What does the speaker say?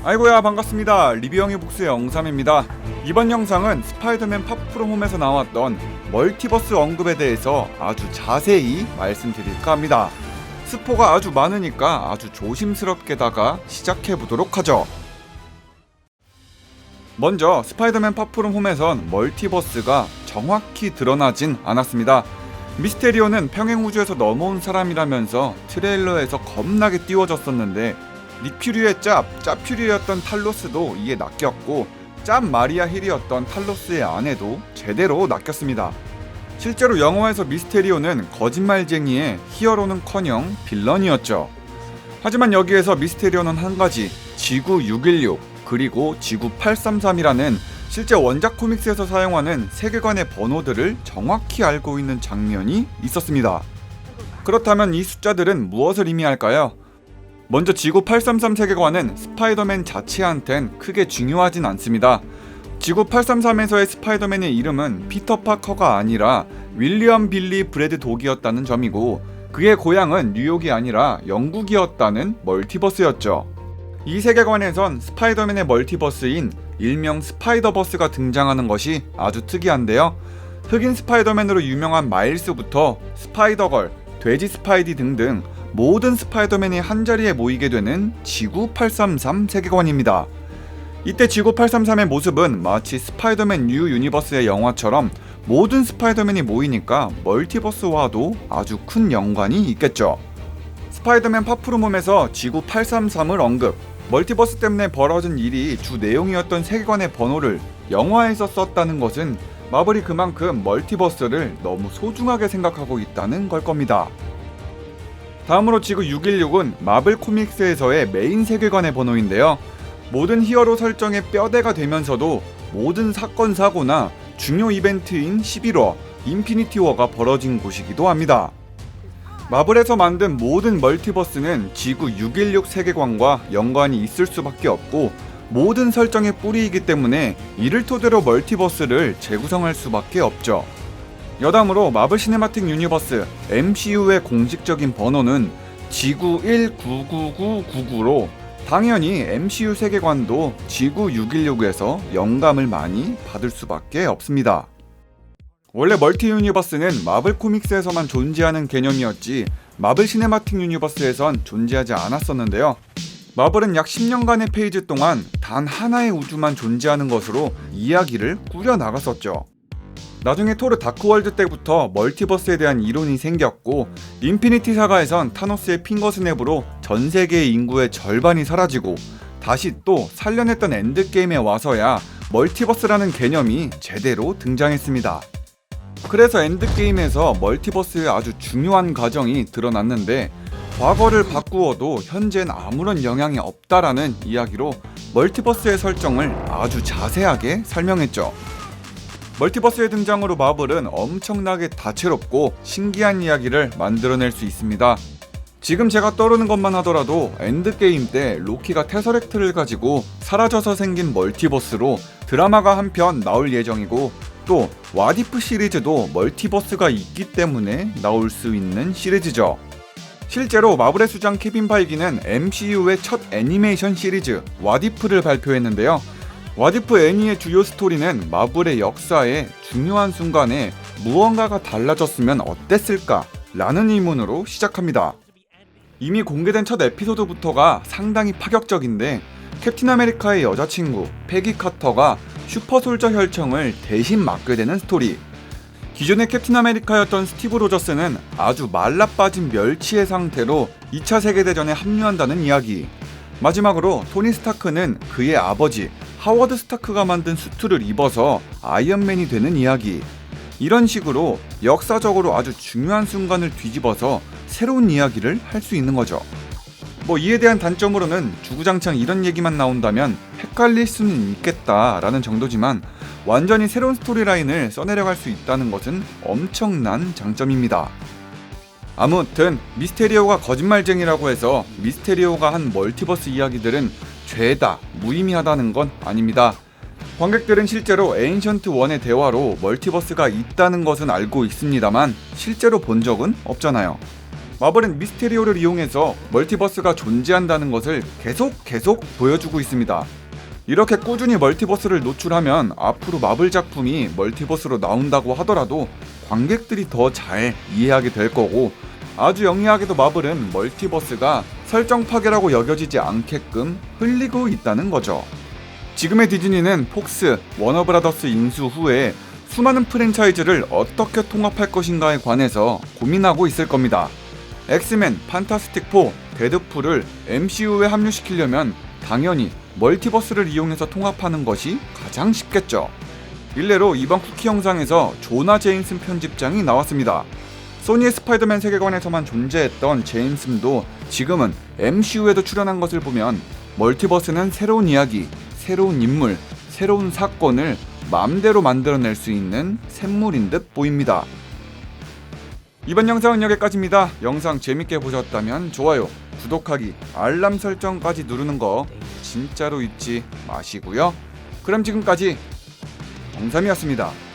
아이고야 반갑습니다. 리뷰영의 북스의 영삼입니다. 이번 영상은 스파이더맨 파프롬 홈에서 나왔던 멀티버스 언급에 대해서 아주 자세히 말씀드릴까 합니다. 스포가 아주 많으니까 아주 조심스럽게다가 시작해보도록 하죠. 먼저 스파이더맨 파프롬 홈에선 멀티버스가 정확히 드러나진 않았습니다. 미스테리오는 평행우주에서 넘어온 사람이라면서 트레일러에서 겁나게 띄워졌었는데 닉퓨리의 짭퓨리였던 탈로스도 이에 낚였고 짭 마리아 힐이었던 탈로스의 아내도 제대로 낚였습니다. 실제로 영화에서 미스테리오는 거짓말쟁이의 히어로는커녕 빌런이었죠. 하지만 여기에서 미스테리오는 한 가지, 지구 616 그리고 지구 833이라는 실제 원작 코믹스에서 사용하는 세계관의 번호들을 정확히 알고 있는 장면이 있었습니다. 그렇다면 이 숫자들은 무엇을 의미할까요? 먼저 지구 833 세계관은 스파이더맨 자체한텐 크게 중요하진 않습니다. 지구 833에서의 스파이더맨의 이름은 피터 파커가 아니라 윌리엄 빌리 브래드 독이었다는 점이고 그의 고향은 뉴욕이 아니라 영국이었다는 멀티버스였죠. 이 세계관에선 스파이더맨의 멀티버스인 일명 스파이더버스가 등장하는 것이 아주 특이한데요. 흑인 스파이더맨으로 유명한 마일스부터 스파이더걸, 돼지 스파이디 등등 모든 스파이더맨이 한자리에 모이게 되는 지구 833 세계관입니다. 이때 지구 833의 모습은 마치 스파이더맨 뉴 유니버스의 영화처럼 모든 스파이더맨이 모이니까 멀티버스와도 아주 큰 연관이 있겠죠. 스파이더맨 파프롬 홈에서 지구 833을 언급, 멀티버스 때문에 벌어진 일이 주 내용이었던 세계관의 번호를 영화에서 썼다는 것은 마블이 그만큼 멀티버스를 너무 소중하게 생각하고 있다는 걸 겁니다. 다음으로 지구 616은 마블 코믹스에서의 메인 세계관의 번호인데요. 모든 히어로 설정의 뼈대가 되면서도 모든 사건 사고나 중요 이벤트인 11워, 인피니티 워가 벌어진 곳이기도 합니다. 마블에서 만든 모든 멀티버스는 지구 616 세계관과 연관이 있을 수밖에 없고 모든 설정의 뿌리이기 때문에 이를 토대로 멀티버스를 재구성할 수밖에 없죠. 여담으로 마블 시네마틱 유니버스 MCU의 공식적인 번호는 지구 199999로 당연히 MCU 세계관도 지구 616에서 영감을 많이 받을 수밖에 없습니다. 원래 멀티 유니버스는 마블 코믹스에서만 존재하는 개념이었지 마블 시네마틱 유니버스에선 존재하지 않았었는데요. 마블은 약 10년간의 페이지 동안 단 하나의 우주만 존재하는 것으로 이야기를 꾸려나갔었죠. 나중에 토르 다크월드 때부터 멀티버스에 대한 이론이 생겼고 인피니티 사가에선 타노스의 핑거스냅으로 전 세계의 인구의 절반이 사라지고 다시 또 살려냈던 엔드게임에 와서야 멀티버스라는 개념이 제대로 등장했습니다. 그래서 엔드게임에서 멀티버스의 아주 중요한 과정이 드러났는데 과거를 바꾸어도 현재는 아무런 영향이 없다라는 이야기로 멀티버스의 설정을 아주 자세하게 설명했죠. 멀티버스의 등장으로 마블은 엄청나게 다채롭고 신기한 이야기를 만들어낼 수 있습니다. 지금 제가 떠오르는 것만 하더라도 엔드게임 때 로키가 테서렉트를 가지고 사라져서 생긴 멀티버스로 드라마가 한 편 나올 예정이고 또 왓이프 시리즈도 멀티버스가 있기 때문에 나올 수 있는 시리즈죠. 실제로 마블의 수장 케빈 파이기는 MCU의 첫 애니메이션 시리즈 왓이프를 발표했는데요. 왓이프 애니의 주요 스토리는 마블의 역사의 중요한 순간에 무언가가 달라졌으면 어땠을까? 라는 의문으로 시작합니다. 이미 공개된 첫 에피소드부터가 상당히 파격적인데 캡틴 아메리카의 여자친구 패기 카터가 슈퍼솔저 혈청을 대신 맡게 되는 스토리. 기존의 캡틴 아메리카였던 스티브 로저스는 아주 말라빠진 멸치의 상태로 2차 세계대전에 합류한다는 이야기. 마지막으로 토니 스타크는 그의 아버지 하워드 스타크가 만든 수트를 입어서 아이언맨이 되는 이야기. 이런 식으로 역사적으로 아주 중요한 순간을 뒤집어서 새로운 이야기를 할 수 있는 거죠. 이에 대한 단점으로는 주구장창 이런 얘기만 나온다면 헷갈릴 수는 있겠다라는 정도지만 완전히 새로운 스토리라인을 써내려갈 수 있다는 것은 엄청난 장점입니다. 아무튼 미스테리오가 거짓말쟁이라고 해서 미스테리오가 한 멀티버스 이야기들은 죄다, 무의미하다는 건 아닙니다. 관객들은 실제로 에인션트 1의 대화로 멀티버스가 있다는 것은 알고 있습니다만 실제로 본 적은 없잖아요. 마블은 미스테리오를 이용해서 멀티버스가 존재한다는 것을 계속 보여주고 있습니다. 이렇게 꾸준히 멀티버스를 노출하면 앞으로 마블 작품이 멀티버스로 나온다고 하더라도 관객들이 더 잘 이해하게 될 거고, 아주 영리하게도 마블은 멀티버스가 설정 파괴라고 여겨지지 않게끔 흘리고 있다는 거죠. 지금의 디즈니는 폭스, 워너브라더스 인수 후에 수많은 프랜차이즈를 어떻게 통합할 것인가에 관해서 고민하고 있을 겁니다. 엑스맨, 판타스틱 4, 데드풀을 MCU에 합류시키려면 당연히 멀티버스를 이용해서 통합하는 것이 가장 쉽겠죠. 일례로 이번 쿠키 영상에서 조나 제임슨 편집장이 나왔습니다. 소니의 스파이더맨 세계관에서만 존재했던 제임슨도 지금은 MCU에도 출연한 것을 보면 멀티버스는 새로운 이야기, 새로운 인물, 새로운 사건을 마음대로 만들어낼 수 있는 샘물인 듯 보입니다. 이번 영상은 여기까지입니다. 영상 재밌게 보셨다면 좋아요, 구독하기, 알람 설정까지 누르는 거 진짜로 잊지 마시고요. 그럼 지금까지 정삼이었습니다.